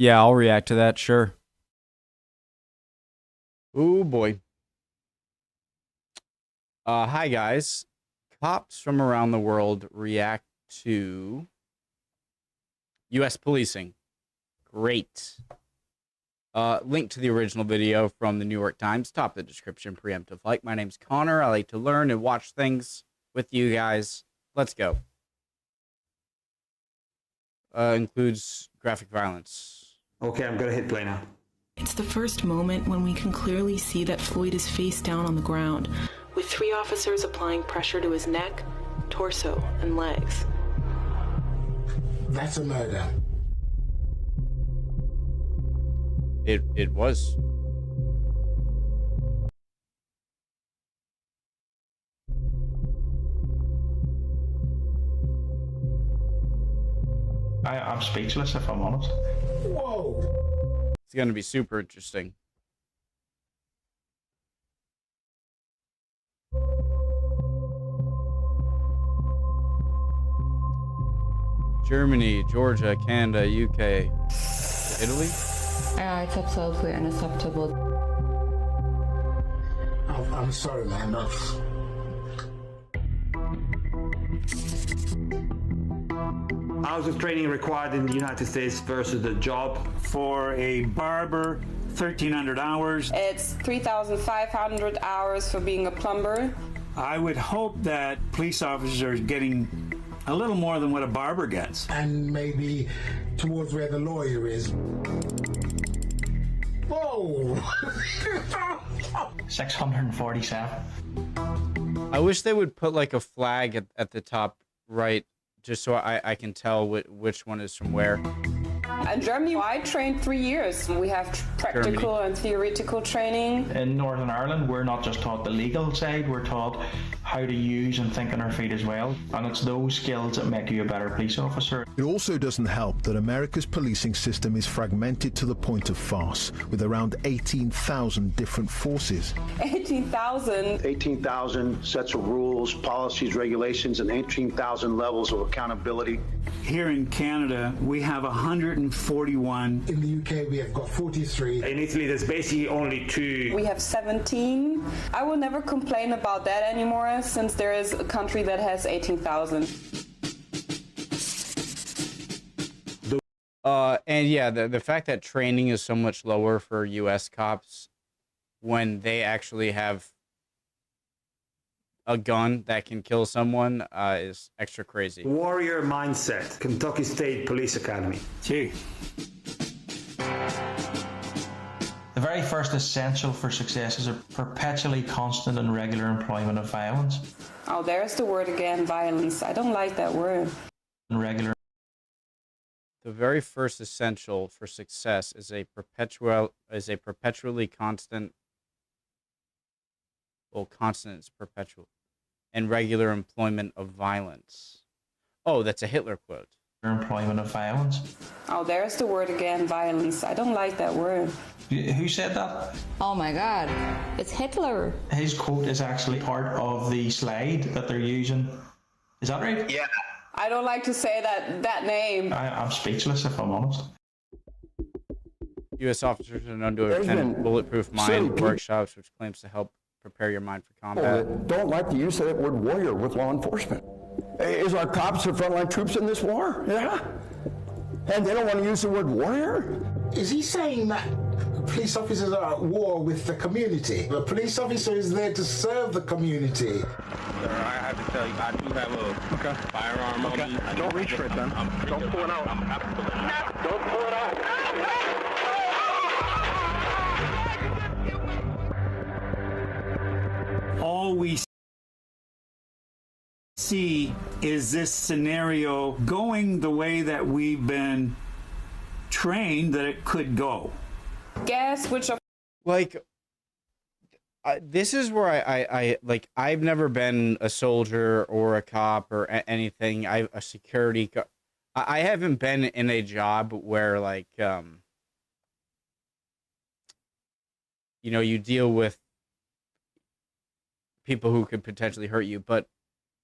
Yeah, I'll react to that, sure. Oh boy. Hi guys. Cops from around the world react to U.S. policing. Great. Link to the original video from the New York Times. Top of the description, preemptive like. My name's Connor. I like to learn and watch things with you guys. Let's go. Includes graphic violence. Okay, I'm gonna hit play now. It's the first moment when we can clearly see that Floyd is face down on the ground, with 3 officers applying pressure to his neck, torso, and legs. That's a murder. It was. I'm speechless, if I'm honest. Whoa! It's gonna be super interesting. Germany, Georgia, Canada, UK, Italy. It's absolutely unacceptable. I'm sorry, man. Hours of training required in the United States versus the job. For a barber, 1,300 hours. It's 3,500 hours for being a plumber. I would hope that police officers are getting a little more than what a barber gets. And maybe towards where the lawyer is. Whoa! 647. I wish they would put like a flag at the top right, just so I can tell which one is from where. In Germany, I trained 3 years. We have practical and theoretical training. In Northern Ireland, we're not just taught the legal side, we're taught how to use and think on our feet as well. And it's those skills that make you a better police officer. It also doesn't help that America's policing system is fragmented to the point of farce, with around 18,000 different forces. 18,000? 18,000 sets of rules, policies, regulations, and 18,000 levels of accountability. Here in Canada, we have 141. In the UK, we have got 43. In Italy, there's basically only 2. We have 17. I will never complain about that anymore, since there is a country that has 18,000. And yeah, the fact that training is so much lower for U.S. cops when they actually have a gun that can kill someone is extra crazy. Warrior mindset, Kentucky State Police Academy. Gee. The very first essential for success is a perpetually constant and regular employment of violence. Oh, there's the word again, violence. I don't like that word. Regular. The very first essential for success is a perpetually constant. Well, constant is perpetual, and regular employment of violence. Oh, that's a Hitler quote. Employment of violence. Oh, there's the word again, violence. I don't like that word. Who said that? Oh my God, it's Hitler. His quote is actually part of the slide that they're using. Is that right? Yeah. I don't like to say that name. I'm speechless, if I'm honest. U.S. officers are known to attend bulletproof mind workshops, which claims to help prepare your mind for combat. Don't like the use of that word warrior with law enforcement. Is our cops the frontline troops in this war? Yeah. And they don't want to use the word warrior? Is he saying that police officers are at war with the community? The police officer is there to serve the community. Sir, I have to tell you, I do have a firearm on me. Don't reach for it then. Don't pull it out. Don't pull it out. All we see is this scenario going the way that we've been trained that it could go. Guess which of... Like, this is where I like, I've never been a soldier or a cop or anything. A security. I haven't been in a job where, like, you know, you deal with people who could potentially hurt you,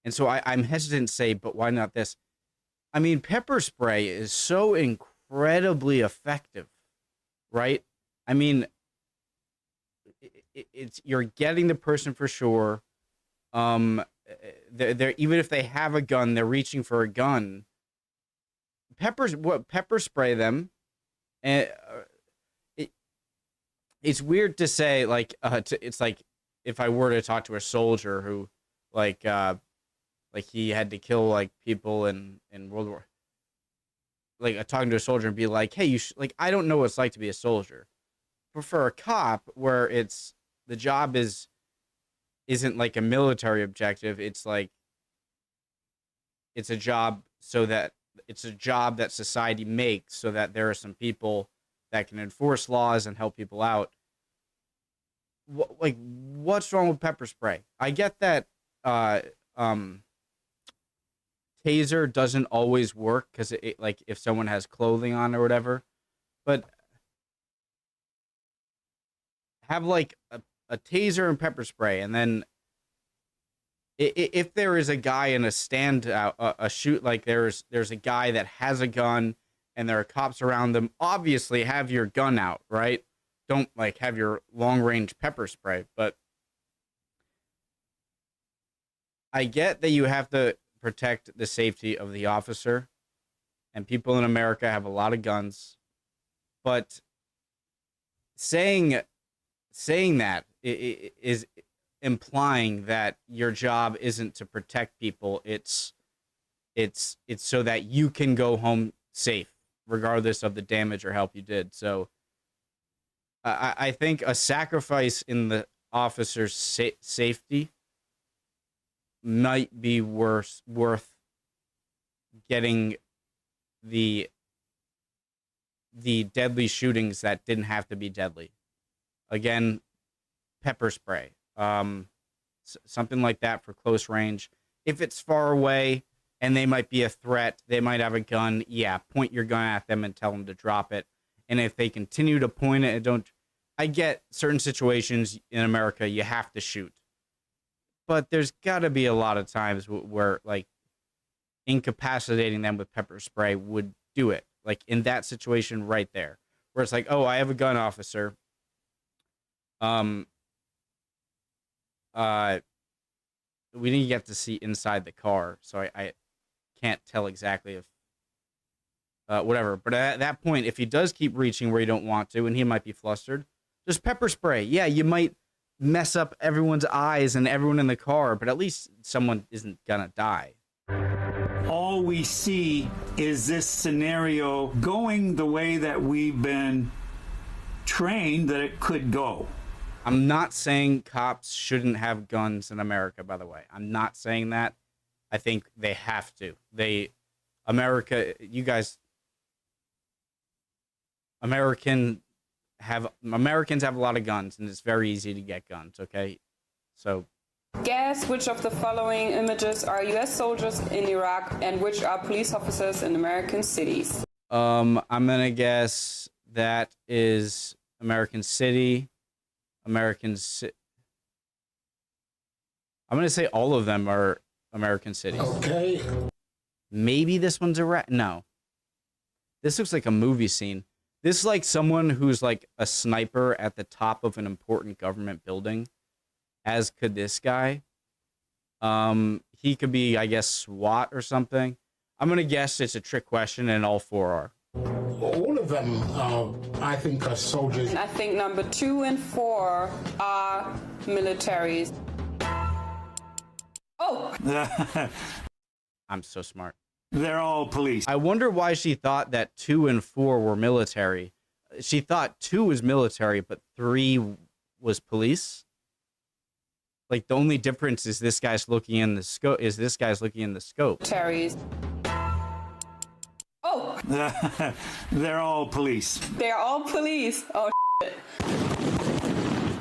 and so I'm hesitant to say, but why not this? I mean, pepper spray is so incredible incredibly effective, right? I mean, it's you're getting the person for sure. They're even if they have a gun, they're reaching for a gun. Pepper spray them, and it's weird to say like it's like if I were to talk to a soldier who like he had to kill like people in World War, like talking to a soldier and be like, hey, like I don't know what it's like to be a soldier, but for a cop where it's the job isn't like a military objective, it's like it's a job that society makes so that there are some people that can enforce laws and help people out. What's wrong with pepper spray? I get that taser doesn't always work because it like if someone has clothing on or whatever, but have like a taser and pepper spray, and then if there is a guy in a a shoot, like there's a guy that has a gun and there are cops around them, obviously have your gun out, right? Don't like have your long range pepper spray, but I get that you have to protect the safety of the officer, and people in America have a lot of guns, but saying that is implying that your job isn't to protect people. It's so that you can go home safe, regardless of the damage or help you did. So I think a sacrifice in the officer's safety might be worth getting the deadly shootings that didn't have to be deadly. Again, pepper spray, something like that for close range. If it's far away and they might be a threat, they might have a gun, yeah, point your gun at them and tell them to drop it. And if they continue to point it and don't, I get certain situations in America you have to shoot, but there's got to be a lot of times where like incapacitating them with pepper spray would do it. Like in that situation right there, where it's like, oh, I have a gun, officer. We didn't get to see inside the car, so I can't tell exactly if whatever. But at that point, if he does keep reaching where you don't want to, and he might be flustered, just pepper spray. Yeah, you might mess up everyone's eyes and everyone in the car, but at least someone isn't gonna die. All we see is this scenario going the way that we've been trained that it could go. I'm not saying cops shouldn't have guns in America, by the way. I'm not saying that. I think they have to. Americans have a lot of guns, and it's very easy to get guns, okay? So Guess which of the following images are U.S. soldiers in Iraq and which are police officers in American cities? I'm gonna guess that is American City. I'm gonna say all of them are American cities. Okay. Maybe this one's Iraq. No. This looks like a movie scene. This is like someone who's like a sniper at the top of an important government building, as could this guy. He could be, I guess, SWAT or something. I'm gonna guess it's a trick question, and all four are. All of them, I think, are soldiers. I think number 2 and 4 are militaries. Oh! I'm so smart. They're all police. I wonder why she thought that 2 and 4 were military. She thought 2 was military, but 3 was police. Like the only difference is this guy's looking in the scope. Militaries. Oh! They're all police. They're all police. Oh, shit.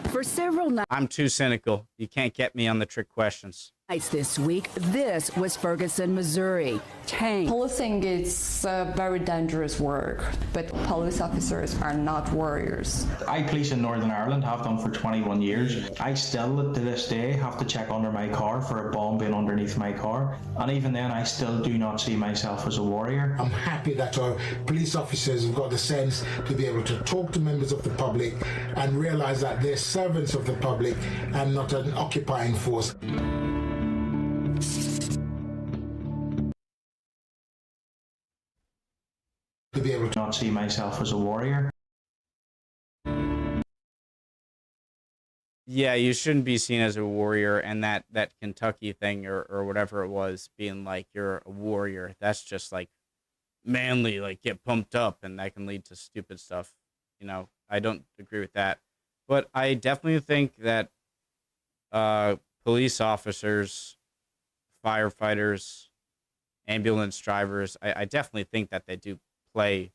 For several nights. I'm too cynical. You can't get me on the trick questions. This week, this was Ferguson, Missouri. Policing is very dangerous work, but police officers are not warriors. I police in Northern Ireland, have done for 21 years. I still, to this day, have to check under my car for a bomb being underneath my car. And even then, I still do not see myself as a warrior. I'm happy that our police officers have got the sense to be able to talk to members of the public and realize that they're servants of the public and not an occupying force. To be able to not see myself as a warrior. Yeah, you shouldn't be seen as a warrior, and that Kentucky thing or whatever it was, being like you're a warrior, that's just like manly, like get pumped up, and that can lead to stupid stuff. You know, I don't agree with that. But I definitely think that police officers, firefighters, ambulance drivers, I definitely think that they do play,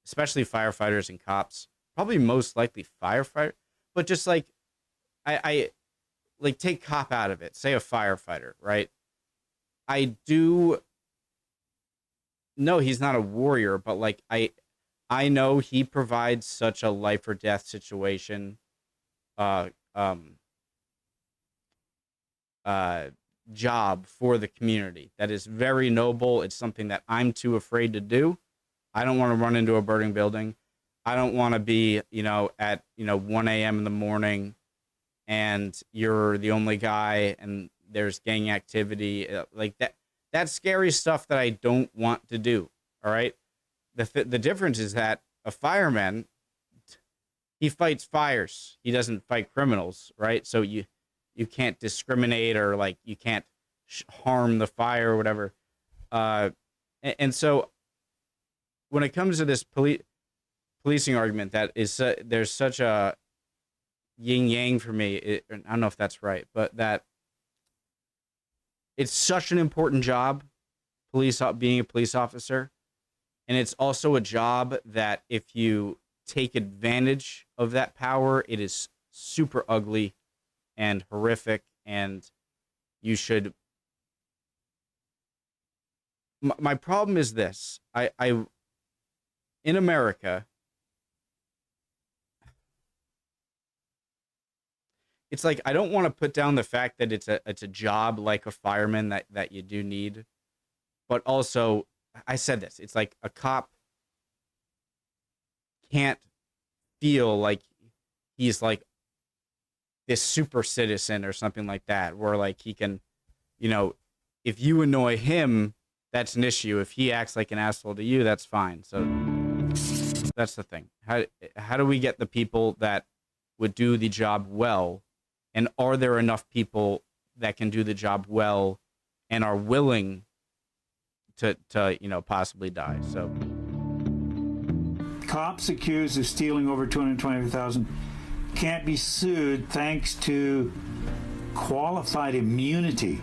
especially firefighters and cops, probably most likely firefighter, but just like I like take cop out of it, say a firefighter, right? I do know he's not a warrior, but like I know he provides such a life or death situation job for the community that is very noble. It's something that I'm too afraid to do. I don't want to run into a burning building. I don't want to be, at 1 a.m. in the morning and you're the only guy and there's gang activity like that. That's scary stuff that I don't want to do. All right. The difference is that a fireman, he fights fires. He doesn't fight criminals, right? So you can't discriminate or like you can't harm the fire or whatever. And so when it comes to this policing argument, that is there's such a yin yang for me. I don't know if that's right, but that it's such an important job, being a police officer. And it's also a job that if you take advantage of that power, it is super ugly and horrific, and you should. My problem is this: I in America, it's like I don't want to put down the fact that it's a job like a fireman that you do need, but also I said this: it's like a cop can't feel like he's like this super citizen or something like that, where like he can, if you annoy him, that's an issue. If he acts like an asshole to you, that's fine. So that's the thing. How do we get the people that would do the job well? And are there enough people that can do the job well and are willing to possibly die? So cops accused of stealing over $225,000 can't be sued thanks to qualified immunity.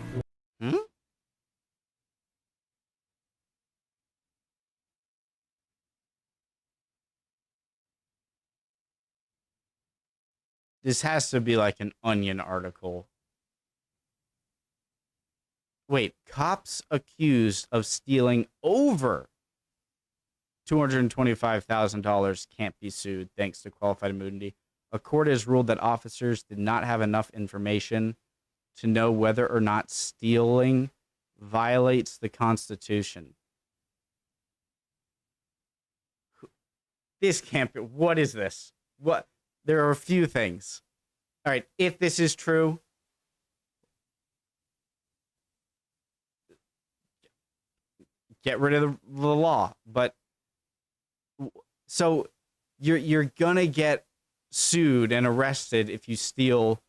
This has to be like an Onion article. Wait, cops accused of stealing over $225,000 can't be sued thanks to qualified immunity. A court has ruled that officers did not have enough information to know whether or not stealing violates the Constitution. This can't be. What is this? What? There are a few things. All right, if this is true, get rid of the law. But so you're gonna get sued and arrested if you steal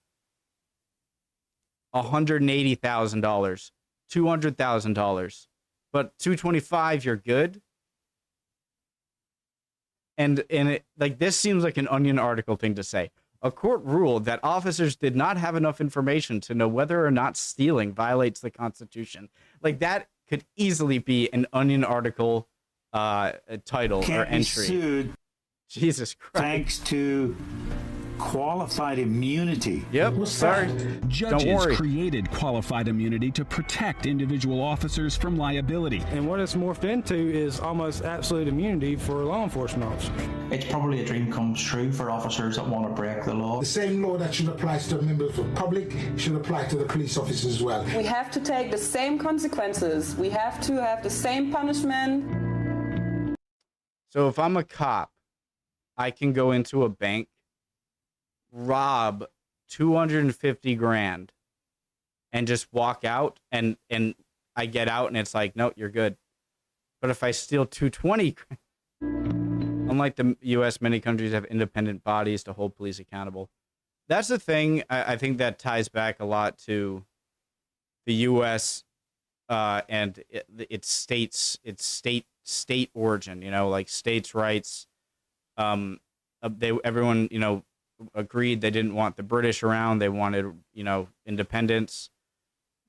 $180,000, $200,000, but $225,000 you're good. And it, like, this seems like an Onion article thing to say. A court ruled that officers did not have enough information to know whether or not stealing violates the Constitution. Like, that could easily be an Onion article title or entry. Can't be sued Jesus Christ. thanks to qualified immunity. Yep. Sorry. Judges created qualified immunity to protect individual officers from liability. And what it's morphed into is almost absolute immunity for law enforcement officers. It's probably a dream come true for officers that want to break the law. The same law that should apply to the members of the public should apply to the police officers as well. We have to take the same consequences. We have to have the same punishment. So if I'm a cop, I can go into a bank, rob 250 grand, and just walk out, and I get out, and it's like, no, you're good. But if I steal 220, unlike the U.S., many countries have independent bodies to hold police accountable. That's the thing. I think that ties back a lot to the U.S. And its state origin. You know, like states' rights. Everyone, you know, agreed they didn't want the British around. They wanted, you know, independence.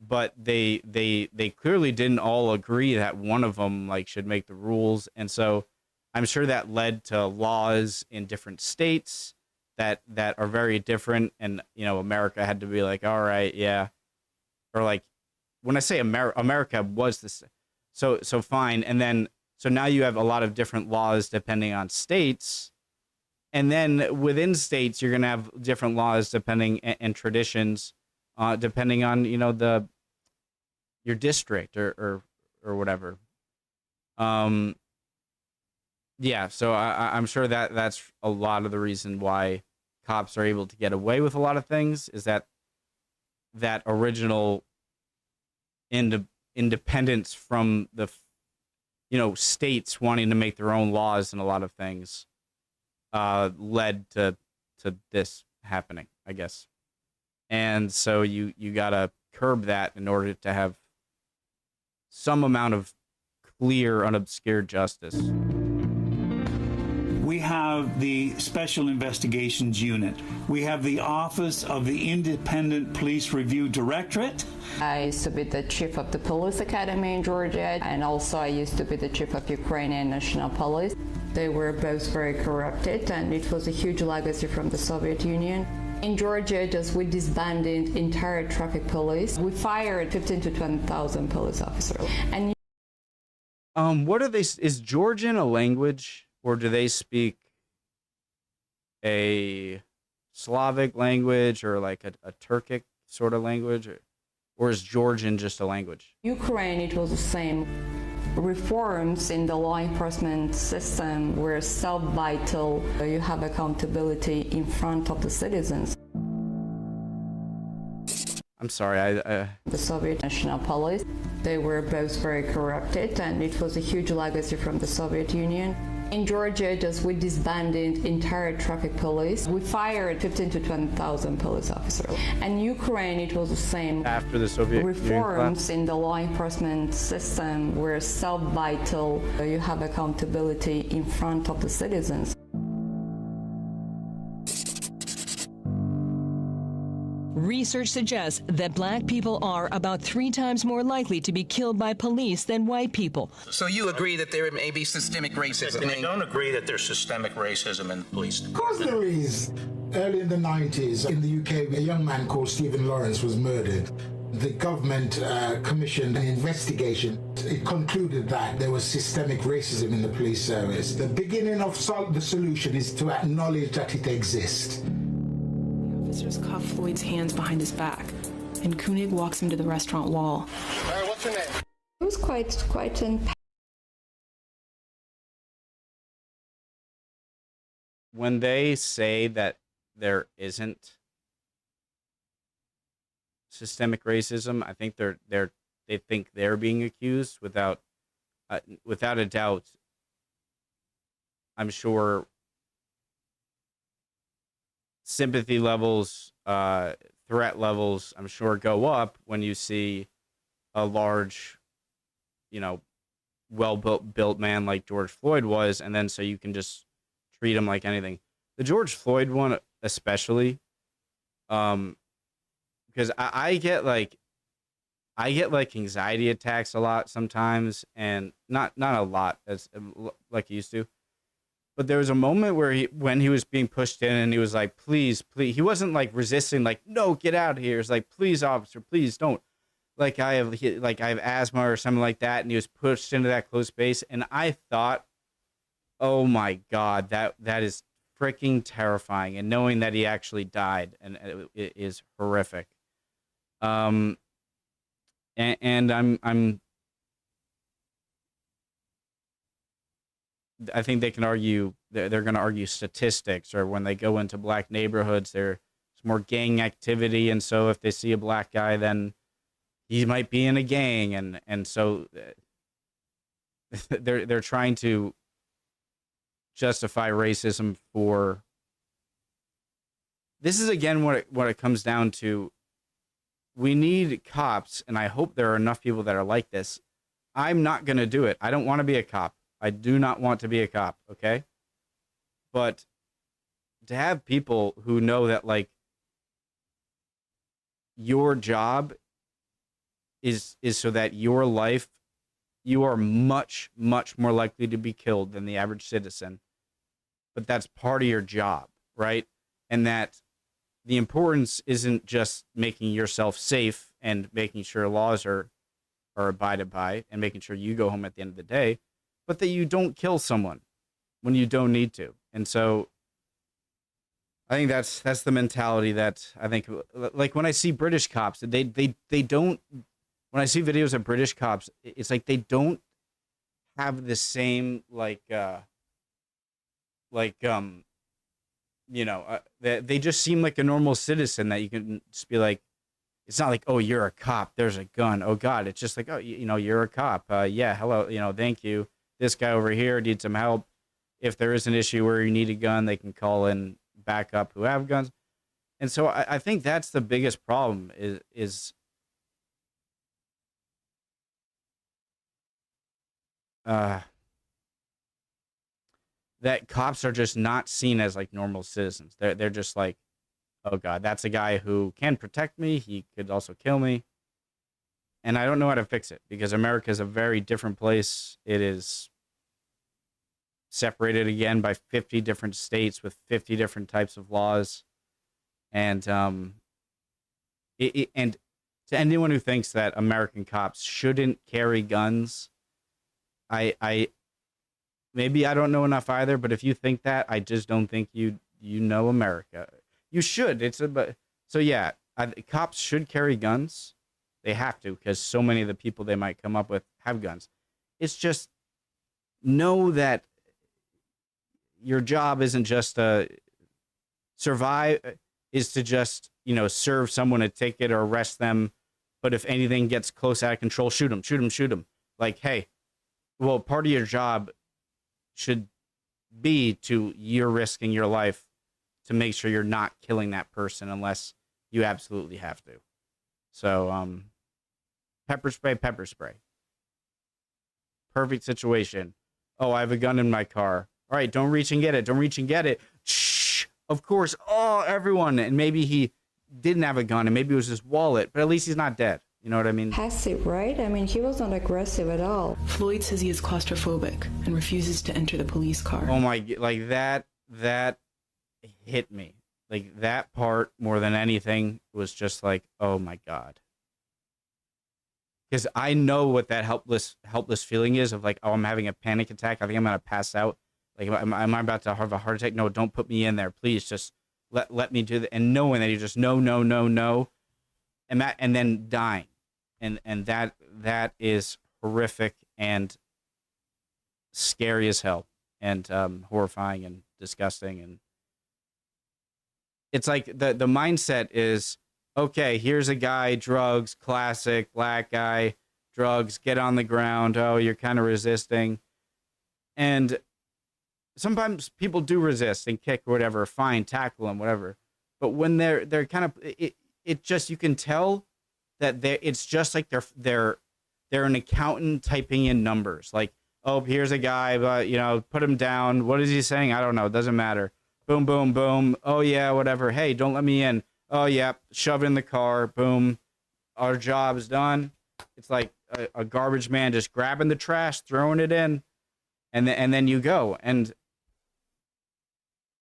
But they clearly didn't all agree that one of them like should make the rules, and so I'm sure that led to laws in different states that are very different. And you know, America had to be like, all right, yeah, or like when I say America was this, so fine, and then so now you have a lot of different laws depending on states, and then within states you're gonna have different laws depending and traditions, depending on, you know, your district or whatever. Yeah, so I'm sure that's a lot of the reason why cops are able to get away with a lot of things, is that original independence from the, you know, states wanting to make their own laws and a lot of things led to this happening, I guess. And so you gotta curb that in order to have some amount of clear, unobscured justice. We have the Special Investigations Unit. We have the Office of the Independent Police Review Directorate. I used to be the chief of the police academy in Georgia, and also I used to be the chief of Ukrainian National Police. They were both very corrupted, and it was a huge legacy from the Soviet Union. In Georgia, we disbanded entire traffic police. We fired 15 to 20,000 police officers. And what are they? Is Georgian a language, or do they speak a Slavic language, or like a Turkic sort of language, or is Georgian just a language? Ukraine, it was the same. Reforms in the law enforcement system were so vital. You have accountability in front of the citizens. I'm sorry, The Soviet National Police, they were both very corrupted, and it was a huge legacy from the Soviet Union. In Georgia, we disbanded entire traffic police. We fired 15 to 20,000 police officers. And Ukraine, it was the same. After the Soviet Reforms in the law enforcement system were so vital. You have accountability in front of the citizens. Research suggests that black people are about 3 times more likely to be killed by police than white people. So you agree that there may be systemic racism? I don't agree that there's systemic racism in the police. Of course there is. Early in the 90s, in the UK, a young man called Stephen Lawrence was murdered. The government commissioned an investigation. It concluded that there was systemic racism in the police service. The beginning of the solution is to acknowledge that it exists. Officers cuff Floyd's hands behind his back, and Koenig walks him to the restaurant wall. All right, what's your name? It was quite an. When they say that there isn't systemic racism, I think they think they're being accused without a doubt. I'm sure sympathy levels, threat levels, I'm sure go up when you see a large, you know, well-built man like George Floyd was, and then so you can just treat him like anything. The George Floyd one especially, because I get like anxiety attacks a lot sometimes, and not a lot as like I used to, But there was a moment where when he was being pushed in and he was like, please, please. He wasn't like resisting, like, no, get out of here. It's like, please, officer, please don't. Like I have asthma or something like that. And he was pushed into that closed space. And I thought, oh my God, that is freaking terrifying. And knowing that he actually died and it is horrific. And I think they can argue, they're going to argue statistics, or when they go into black neighborhoods, there's more gang activity. And so if they see a black guy, then he might be in a gang. And so they're trying to justify racism for, this is again what it comes down to. We need cops, and I hope there are enough people that are like this. I'm not going to do it. I don't want to be a cop. I do not want to be a cop, okay? But to have people who know that, like, your job is so that your life, you are much, much more likely to be killed than the average citizen. But that's part of your job, right? And that the importance isn't just making yourself safe and making sure laws are abided by and making sure you go home at the end of the day, but that you don't kill someone when you don't need to. And so I think that's the mentality that I think, like when I see British cops, they don't, when I see videos of British cops, it's like they don't have the same they just seem like a normal citizen that you can just be like, it's not like, oh, you're a cop, there's a gun, oh God. It's just like, oh, you're a cop. Yeah, hello, thank you. This guy over here needs some help. If there is an issue where you need a gun, they can call in backup who have guns. And so I think that's the biggest problem is that cops are just not seen as like normal citizens. They're just like, oh God, that's a guy who can protect me. He could also kill me. And I don't know how to fix it because America is a very different place. It is separated again by 50 different states with 50 different types of laws. And and to anyone who thinks that American cops shouldn't carry guns, I maybe I don't know enough either, but if you think that, I just don't think you know America. You should. So yeah, cops should carry guns. They have to, because so many of the people they might come up with have guns. It's just know that your job isn't just to survive, is to just, serve someone a ticket or arrest them. But if anything gets close out of control, shoot them. Like, hey, well, part of your job should be you're risking your life to make sure you're not killing that person unless you absolutely have to. So, pepper spray. Perfect situation. Oh, I have a gun in my car. All right, don't reach and get it. Shh. Of course. Oh, everyone. And maybe he didn't have a gun and maybe it was his wallet, but at least he's not dead. You know what I mean? Passive, right? I mean, he was not aggressive at all. Floyd says he is claustrophobic and refuses to enter the police car. Oh my, like that hit me. Like that part more than anything was just like, oh my God. Because I know what that helpless feeling is of like, oh, I'm having a panic attack. I think I'm going to pass out. Like, am I about to have a heart attack? No, don't put me in there. Please just let me do that. And knowing that you just no. And then dying. And that is horrific and scary as hell and horrifying and disgusting. And it's like the mindset is, okay, here's a guy, drugs, classic, black guy, drugs, get on the ground. Oh, you're kind of resisting. And sometimes people do resist and kick or whatever, fine, tackle them, whatever. But when they're kind of, it just, you can tell that it's just like they're an accountant typing in numbers. Like, oh, here's a guy, but put him down. What is he saying? I don't know. It doesn't matter. Boom, boom, boom. Oh yeah, whatever. Hey, don't let me in. Oh yeah, shove it in the car. Boom. Our job's done. It's like a garbage man just grabbing the trash, throwing it in, and then you go. And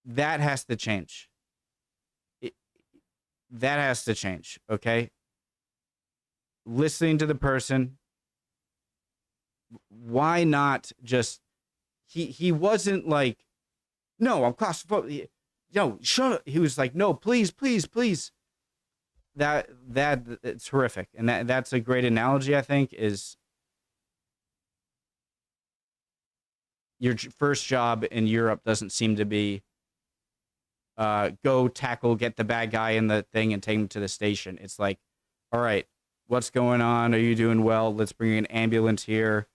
that has to change. That has to change, okay? Listening to the person. Why not just... He wasn't like, no, I'm claustrophobic. No, shut up. He was like, no, please, please, please. That it's horrific. And that's a great analogy, I think, is your first job in Europe doesn't seem to be go tackle, get the bad guy in the thing and take him to the station. It's like, all right, what's going on? Are you doing well? Let's bring an ambulance here.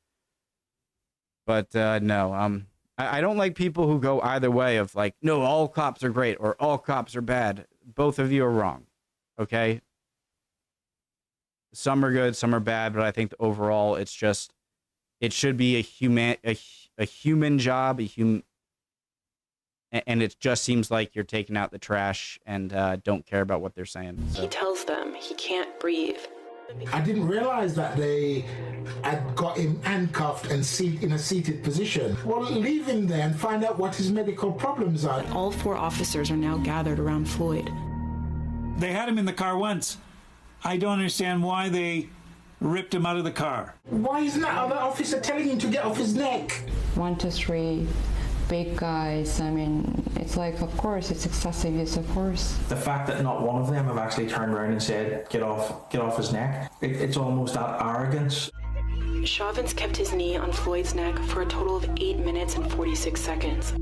But no, I don't like people who go either way of like, no, all cops are great or all cops are bad. Both of you are wrong. Okay? Some are good, some are bad, but I think overall it should be a human job, and it just seems like you're taking out the trash and don't care about what they're saying. So. He tells them he can't breathe. I didn't realize that they had got him handcuffed and in a seated position. Well, leave him there and find out what his medical problems are. All 4 officers are now gathered around Floyd. They had him in the car once. I don't understand why they ripped him out of the car. Why isn't that other officer telling him to get off his neck? 1 to 3 big guys. I mean, it's like, of course, it's excessive use of force. The fact that not one of them have actually turned around and said, get off his neck, it's almost that arrogance. Chauvin's kept his knee on Floyd's neck for a total of 8 minutes and 46 seconds.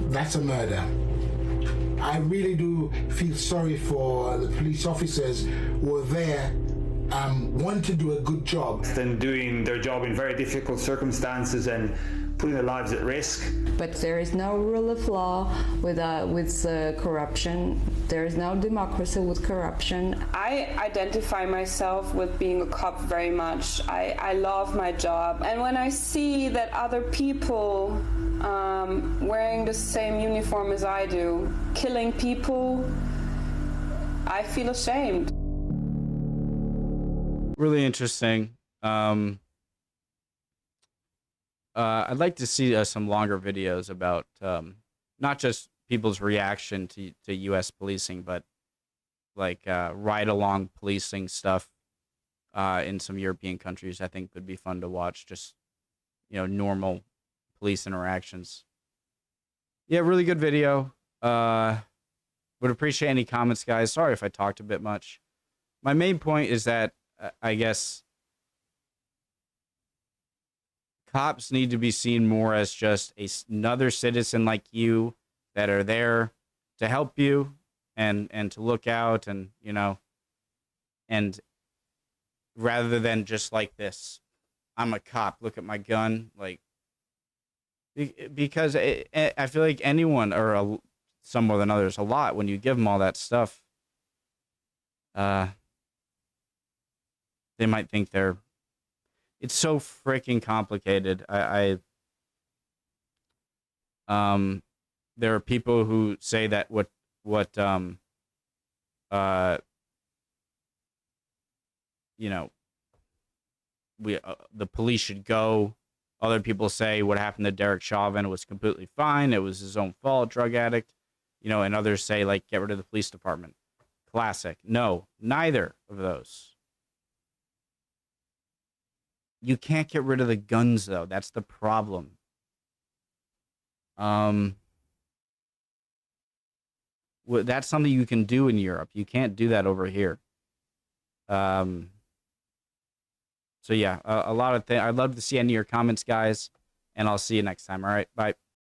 That's a murder. I really do feel sorry for the police officers who were there, want to do a good job. And doing their job in very difficult circumstances and putting their lives at risk. But there is no rule of law with corruption. There is no democracy with corruption. I identify myself with being a cop very much. I love my job. And when I see that other people wearing the same uniform as I do, killing people, I feel ashamed. Really interesting. I'd like to see some longer videos about not just people's reaction to U.S. policing, but like ride-along policing stuff in some European countries. I think would be fun to watch. Just, normal police interactions. Yeah, really good video. Would appreciate any comments, guys. Sorry if I talked a bit much. My main point is that I guess cops need to be seen more as just another citizen like you that are there to help you and to look out and, and rather than just like this, I'm a cop, look at my gun, like, because I feel like anyone, or some more than others, a lot, when you give them all that stuff, they might think it's so freaking complicated. There are people who say that the police should go. Other people say what happened to Derek Chauvin was completely fine. It was his own fault, drug addict. And others say, like, get rid of the police department. Classic. No, neither of those. You can't get rid of the guns, though. That's the problem. That's something you can do in Europe. You can't do that over here. So yeah, a lot of things. I'd love to see any of your comments, guys, and I'll see you next time. All right, bye.